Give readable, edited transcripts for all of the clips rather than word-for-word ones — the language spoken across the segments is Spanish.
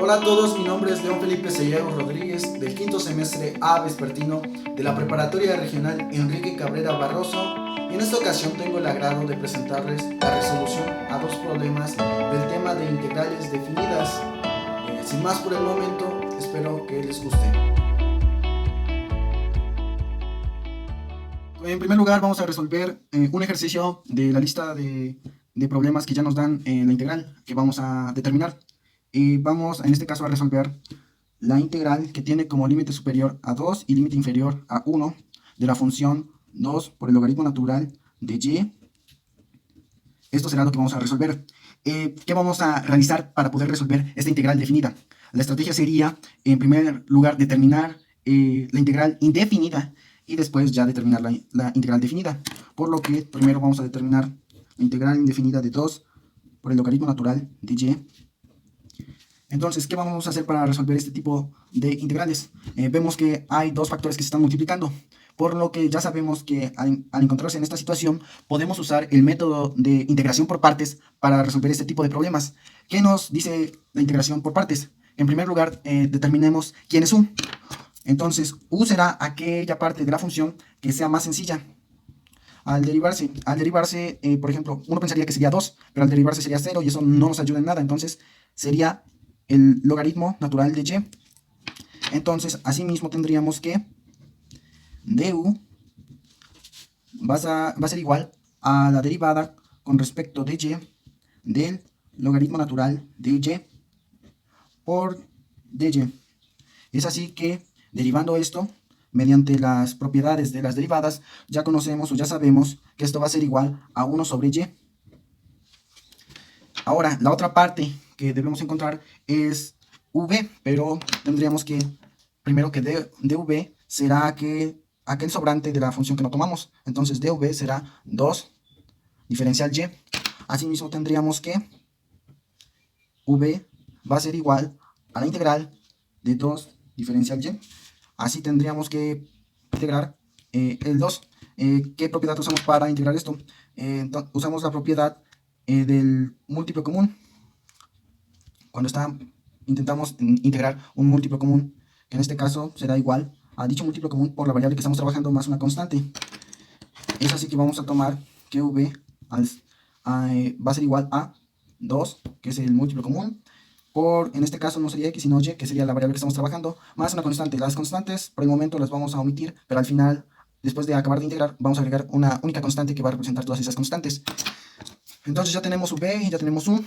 Hola a todos, mi nombre es León Felipe Sellego Rodríguez del quinto semestre A vespertino de la Preparatoria Regional Enrique Cabrera Barroso, y en esta ocasión tengo el agrado de presentarles la resolución a dos problemas del tema de integrales definidas. Sin más por el momento, espero que les guste. En primer lugar vamos a resolver un ejercicio de la lista de problemas que ya nos dan la integral que vamos a determinar. Y vamos en este caso a resolver la integral que tiene como límite superior a 2 y límite inferior a 1 de la función 2 por el logaritmo natural de y. Esto será lo que vamos a resolver. ¿Qué vamos a realizar para poder resolver esta integral definida? La estrategia sería, en primer lugar, determinar la integral indefinida y después ya determinar la integral definida. Por lo que primero vamos a determinar la integral indefinida de 2 por el logaritmo natural de y. Entonces, ¿qué vamos a hacer para resolver este tipo de integrales? Vemos que hay dos factores que se están multiplicando, por lo que ya sabemos que al encontrarse en esta situación, podemos usar el método de integración por partes para resolver este tipo de problemas. ¿Qué nos dice la integración por partes? En primer lugar, determinemos quién es u. Entonces, u será aquella parte de la función que sea más sencilla. Al derivarse, por ejemplo, uno pensaría que sería 2, pero al derivarse sería 0 y eso no nos ayuda en nada. Entonces, sería el logaritmo natural de y. Entonces, asimismo tendríamos que du va a ser igual a la derivada con respecto de y del logaritmo natural de y por dy. Es así que, derivando esto, mediante las propiedades de las derivadas, ya conocemos o ya sabemos que esto va a ser igual a 1 sobre y. Ahora, la otra parte que debemos encontrar es v, pero tendríamos que, primero que dv será aquel sobrante de la función que no tomamos. Entonces dv será 2 diferencial y. Asimismo tendríamos que v va a ser igual a la integral de 2 diferencial y. Así tendríamos que integrar el 2. ¿Qué propiedad usamos para integrar esto? Usamos la propiedad del múltiplo común. Cuando intentamos integrar un múltiplo común, que en este caso será igual a dicho múltiplo común por la variable que estamos trabajando más una constante. Es así que vamos a tomar que v va a ser igual a 2, que es el múltiplo común, en este caso no sería x sino y, que sería la variable que estamos trabajando, más una constante. Las constantes por el momento las vamos a omitir, pero al final, después de acabar de integrar, vamos a agregar una única constante que va a representar todas esas constantes. Entonces ya tenemos v y ya tenemos u.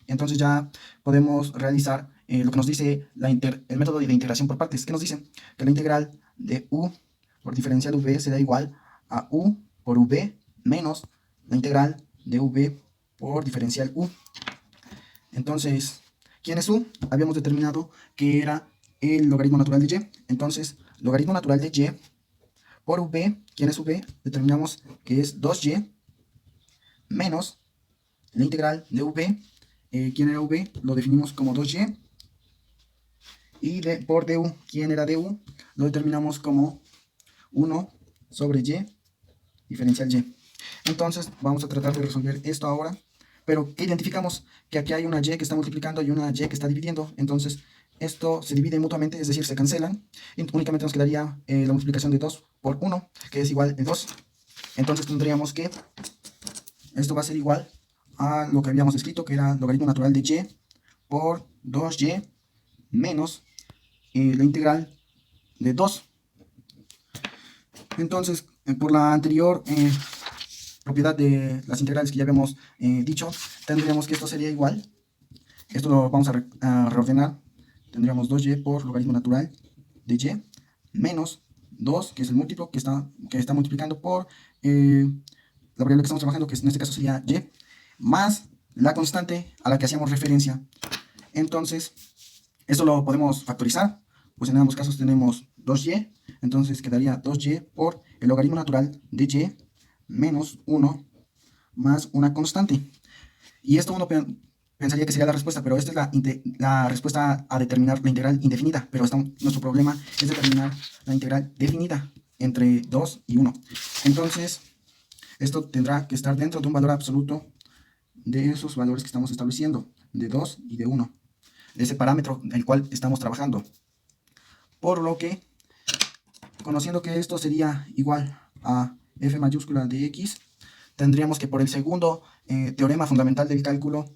Entonces ya podemos realizar lo que nos dice el método de integración por partes. ¿Qué nos dice? Que la integral de u por diferencial v será igual a u por v menos la integral de v por diferencial u. Entonces, ¿quién es u? Habíamos determinado que era el logaritmo natural de y. Entonces, logaritmo natural de y por v, ¿quién es v? Determinamos que es 2y menos la integral de v. ¿Quién era v? Lo definimos como 2y. Y por du, ¿quién era du? Lo determinamos como 1 sobre y diferencial y. Entonces, vamos a tratar de resolver esto ahora. Pero, ¿qué identificamos? Que aquí hay una y que está multiplicando y una y que está dividiendo. Entonces, esto se divide mutuamente, es decir, se cancelan. Y únicamente nos quedaría la multiplicación de 2 por 1, que es igual a 2. Entonces, tendríamos que esto va a ser igual a lo que habíamos escrito, que era logaritmo natural de y por 2y menos la integral de 2. Entonces, por la anterior propiedad de las integrales que ya habíamos dicho, tendríamos que esto sería igual. Esto lo vamos a reordenar. Tendríamos 2y por logaritmo natural de y menos 2, que es el múltiplo que está multiplicando por la variable que estamos trabajando, que en este caso sería y, más la constante a la que hacíamos referencia. Entonces, esto lo podemos factorizar, pues en ambos casos tenemos 2y, entonces quedaría 2y por el logaritmo natural de y menos 1 más una constante. Y esto uno pensaría que sería la respuesta, pero esta es la respuesta a determinar la integral indefinida, pero nuestro problema es determinar la integral definida entre 2 y 1. Entonces, esto tendrá que estar dentro de un valor absoluto de esos valores que estamos estableciendo, de 2 y de 1. ese parámetro el cual estamos trabajando. Por lo que, conociendo que esto sería igual a f mayúscula de x, tendríamos que por el segundo teorema fundamental del cálculo,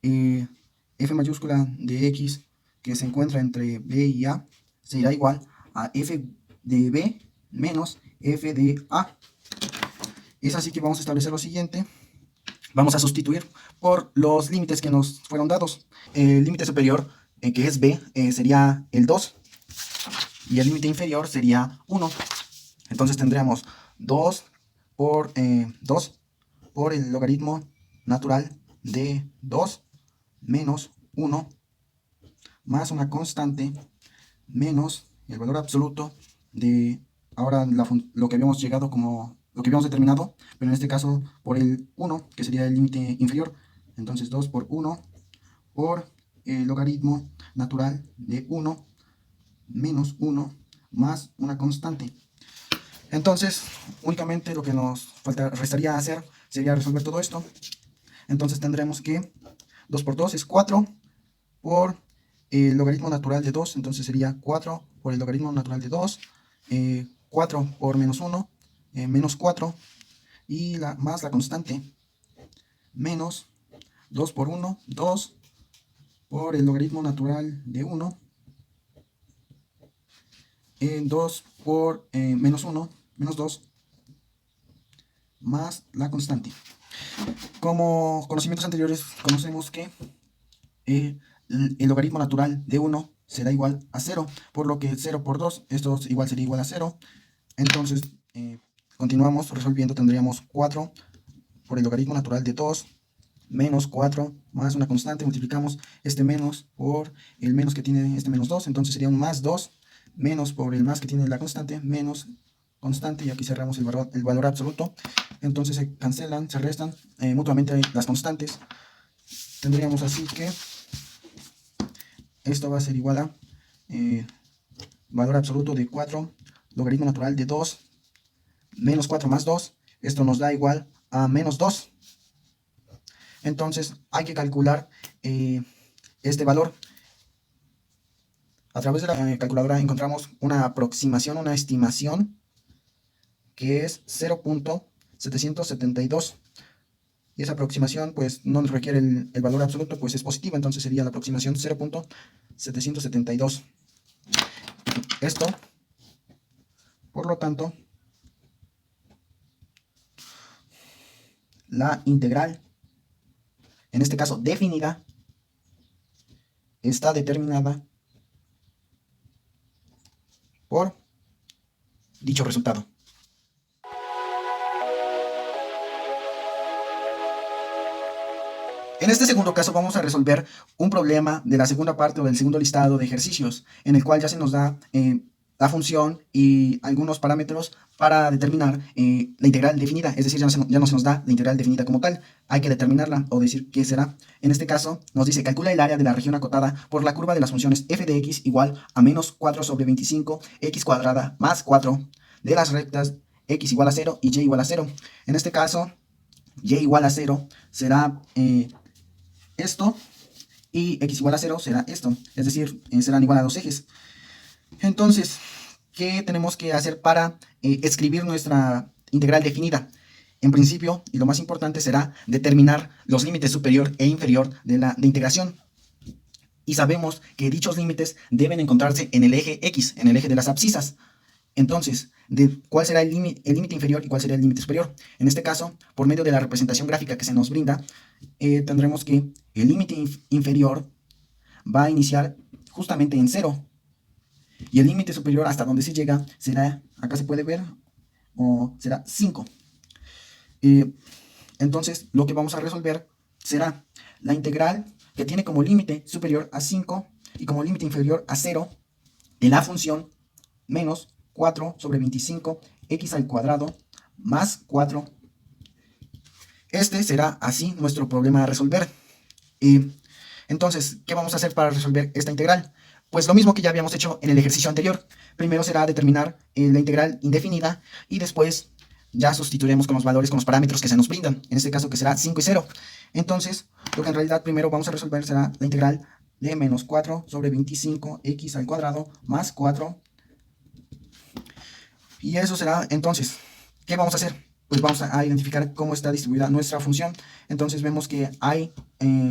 f mayúscula de x que se encuentra entre b y a será igual a f de b menos f de a. Es así que vamos a establecer lo siguiente. Vamos a sustituir por los límites que nos fueron dados. El límite superior, que es b, sería el 2. Y el límite inferior sería 1. Entonces tendríamos 2 por el logaritmo natural de 2 menos 1 más una constante menos el valor absoluto de ahora lo que habíamos llegado como lo que habíamos determinado, pero en este caso por el 1, que sería el límite inferior. Entonces 2 por 1 por el logaritmo natural de 1 menos 1 más una constante. Entonces únicamente lo que nos restaría hacer sería resolver todo esto. Entonces tendremos que 2 por 2 es 4 por el logaritmo natural de 2, entonces sería 4 por el logaritmo natural de 2, 4 por menos 1, menos 4, y más la constante, menos 2 por 1, 2 por el logaritmo natural de 1, 2 por menos 1, menos 2, más la constante. Como conocimientos anteriores, conocemos que el logaritmo natural de 1 será igual a 0, por lo que 0 por 2, esto igual sería igual a 0. Entonces, continuamos resolviendo, tendríamos 4 por el logaritmo natural de 2, menos 4, más una constante, multiplicamos este menos por el menos que tiene este menos 2, entonces sería un más 2, menos por el más que tiene la constante, menos constante, y aquí cerramos el valor absoluto. Entonces se cancelan, se restan mutuamente las constantes. Tendríamos así que esto va a ser igual a valor absoluto de 4, logaritmo natural de 2, menos 4 más 2, esto nos da igual a menos 2. Entonces hay que calcular este valor. A través de la calculadora encontramos una aproximación, una estimación, que es 0.772. Y esa aproximación pues no requiere el valor absoluto, pues es positiva, entonces sería la aproximación 0.772. Esto, por lo tanto, la integral, en este caso definida, está determinada por dicho resultado. En este segundo caso vamos a resolver un problema de la segunda parte o del segundo listado de ejercicios, en el cual ya se nos da la función y algunos parámetros para determinar la integral definida, es decir, ya no se nos da la integral definida como tal, hay que determinarla o decir qué será. En este caso nos dice: calcula el área de la región acotada por la curva de las funciones f de x igual a menos 4 sobre 25 x cuadrada más 4 de las rectas x igual a 0 y y igual a 0. En este caso, y igual a 0 será esto, y x igual a 0 será esto, es decir, serán igual a dos ejes. Entonces, ¿qué tenemos que hacer para escribir nuestra integral definida? En principio, y lo más importante, será determinar los límites superior e inferior de integración. Y sabemos que dichos límites deben encontrarse en el eje x, en el eje de las abscisas. Entonces, ¿cuál será el límite inferior y cuál será el límite superior? En este caso, por medio de la representación gráfica que se nos brinda, tendremos que el límite inferior va a iniciar justamente en 0. Y el límite superior hasta donde se llega será, acá se puede ver, o será 5. Entonces, lo que vamos a resolver será la integral que tiene como límite superior a 5 y como límite inferior a 0 de la función menos 4 sobre 25 x al cuadrado más 4. Este será así nuestro problema a resolver. Entonces, ¿qué vamos a hacer para resolver esta integral? Pues lo mismo que ya habíamos hecho en el ejercicio anterior. Primero será determinar la integral indefinida y después ya sustituiremos con los valores, con los parámetros que se nos brindan. En este caso que será 5 y 0. Entonces, lo que en realidad primero vamos a resolver será la integral de menos 4 sobre 25x al cuadrado más 4. Y eso será, entonces, ¿qué vamos a hacer? Pues vamos a identificar cómo está distribuida nuestra función. Entonces vemos que hay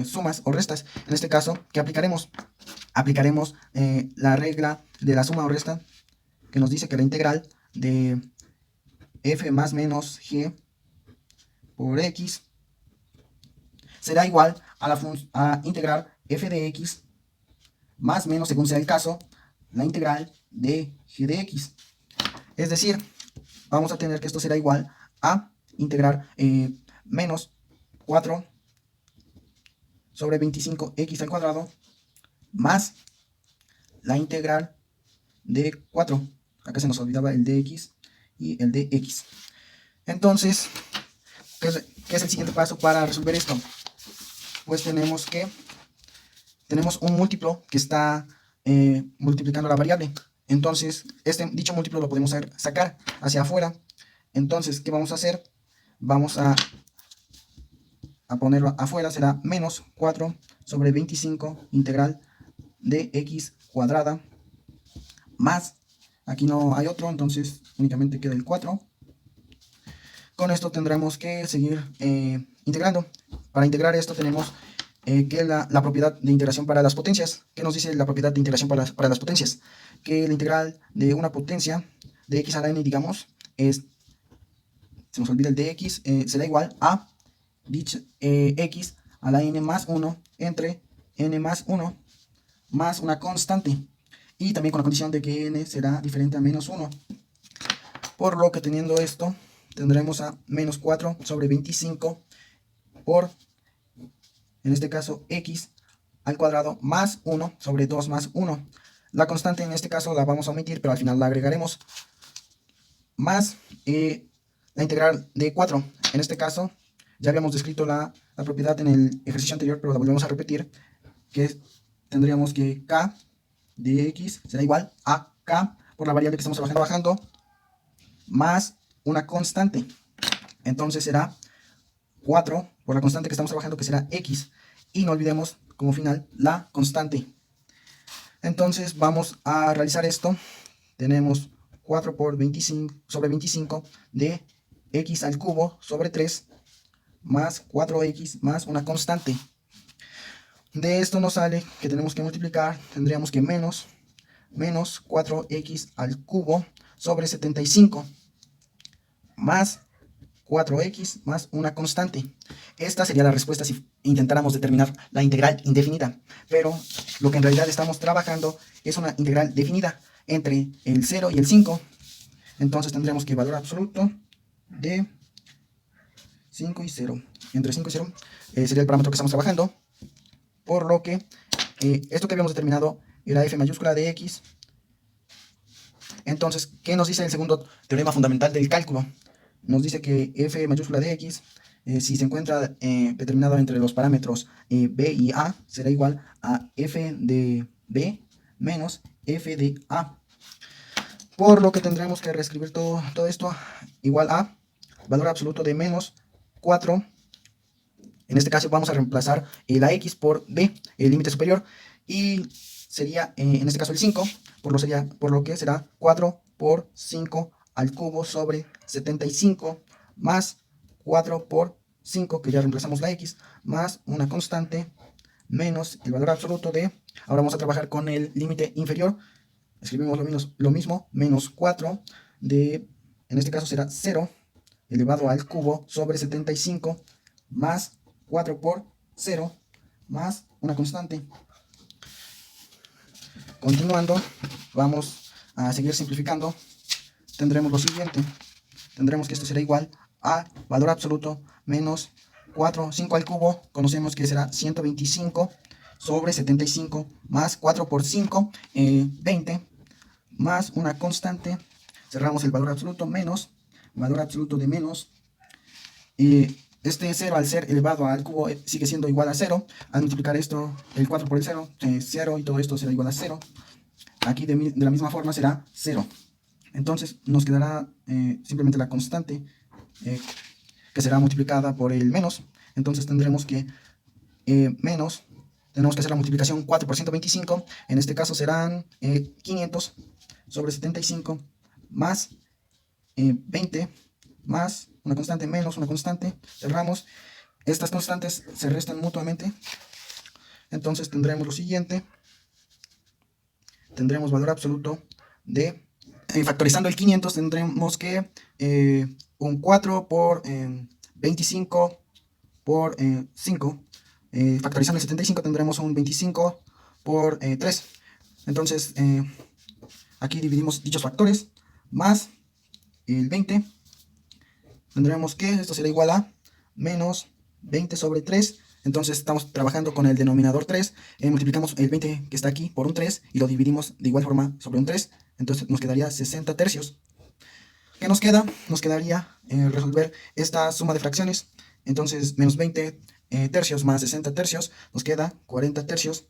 sumas o restas. En este caso, ¿qué aplicaremos? Aplicaremos la regla de la suma o resta, que nos dice que la integral de f más menos g por x será igual a integrar f de x más menos, según sea el caso, la integral de g de x. Es decir, vamos a tener que esto será igual a integrar menos 4 sobre 25x al cuadrado más la integral de 4. Acá se nos olvidaba el de x y el de x. Entonces, ¿qué es el siguiente paso para resolver esto? Pues tenemos un múltiplo que está multiplicando la variable. Entonces, dicho múltiplo lo podemos sacar hacia afuera. Entonces, ¿qué vamos a hacer? Vamos a ponerlo afuera, será menos 4 sobre 25 integral de x cuadrada más, aquí no hay otro, entonces únicamente queda el 4. Con esto tendremos que seguir integrando. Para integrar esto tenemos que la propiedad de integración para las potencias. ¿Qué nos dice la propiedad de integración para las potencias? Que la integral de una potencia de x a la n, digamos, se nos olvida el de x, será igual a x a la n más 1 entre n más 1 más una constante. Y también con la condición de que n será diferente a menos 1. Por lo que teniendo esto, tendremos a menos 4 sobre 25 por, en este caso, x al cuadrado más 1 sobre 2 más 1. La constante en este caso la vamos a omitir, pero al final la agregaremos. Más la integral de 4. En este caso, ya habíamos descrito la propiedad en el ejercicio anterior, pero la volvemos a repetir, que tendríamos que k de x será igual a k por la variable que estamos trabajando, más una constante. Entonces será 4 por la constante que estamos trabajando, que será x. Y no olvidemos como final la constante. Entonces vamos a realizar esto. Tenemos 4 por 25 sobre 25 de x al cubo sobre 3 más 4x más una constante. De esto nos sale que tenemos que multiplicar, tendríamos que menos 4x al cubo sobre 75 más 4x más una constante. Esta sería la respuesta si intentáramos determinar la integral indefinida, pero lo que en realidad estamos trabajando es una integral definida entre el 0 y el 5. Entonces tendremos que valor absoluto de 5 y 0. Entre 5 y 0 sería el parámetro que estamos trabajando, por lo que esto que habíamos determinado era f mayúscula de x. Entonces, ¿qué nos dice el segundo teorema fundamental del cálculo? Nos dice que f mayúscula de x, si se encuentra determinado entre los parámetros b y a, será igual a f de b menos f de a. Por lo que tendremos que reescribir todo esto igual a valor absoluto de menos 4. En este caso vamos a reemplazar la x por b, el límite superior, y sería en este caso el 5, por lo que será 4 por 5 al cubo sobre 75 más 4 por 5, que ya reemplazamos la x, más una constante, menos el valor absoluto de, ahora vamos a trabajar con el límite inferior, escribimos lo mismo, menos 4 de, en este caso será 0, elevado al cubo sobre 75 más 4 por 0 más una constante. Continuando, vamos a seguir simplificando. Tendremos lo siguiente. Tendremos que esto será igual a valor absoluto menos 5 al cubo. Conocemos que será 125 sobre 75 más 4 por 5, 20, más una constante. Cerramos el valor absoluto menos, valor absoluto de menos. Este 0 al ser elevado al cubo sigue siendo igual a 0. Al multiplicar esto, el 4 por el 0, 0 y todo esto será igual a 0. Aquí de la misma forma será 0. Entonces nos quedará simplemente la constante que será multiplicada por el menos. Entonces tendremos que menos tenemos que hacer la multiplicación 4 por 125, en este caso serán 500 sobre 75 más 20 más una constante menos una constante, cerramos, estas constantes se restan mutuamente, entonces tendremos lo siguiente, tendremos valor absoluto de, factorizando el 500 tendremos que un 4 por 25 por 5, factorizando el 75 tendremos un 25 por 3, entonces aquí dividimos dichos factores, más el 20, tendremos que esto será igual a menos 20 sobre 3, entonces estamos trabajando con el denominador 3, multiplicamos el 20 que está aquí por un 3 y lo dividimos de igual forma sobre un 3, entonces nos quedaría 60 tercios. ¿Qué nos queda? Nos quedaría resolver esta suma de fracciones, entonces menos 20 tercios más 60 tercios, nos queda 40 tercios.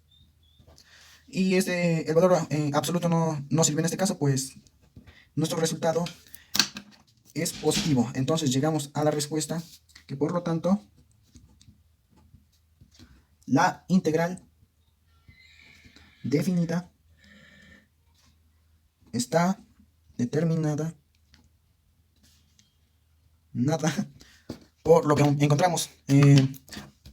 Y el valor absoluto no sirve en este caso, pues nuestro resultado es positivo. Entonces llegamos a la respuesta que por lo tanto la integral definida está determinada por lo que encontramos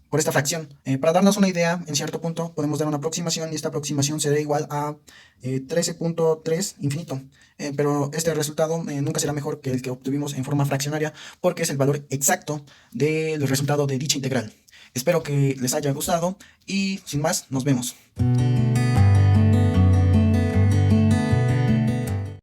por esta fracción. Para darnos una idea, en cierto punto podemos dar una aproximación y esta aproximación será igual a 13.3 infinito. Pero este resultado nunca será mejor que el que obtuvimos en forma fraccionaria porque es el valor exacto del resultado de dicha integral. Espero que les haya gustado y sin más, nos vemos.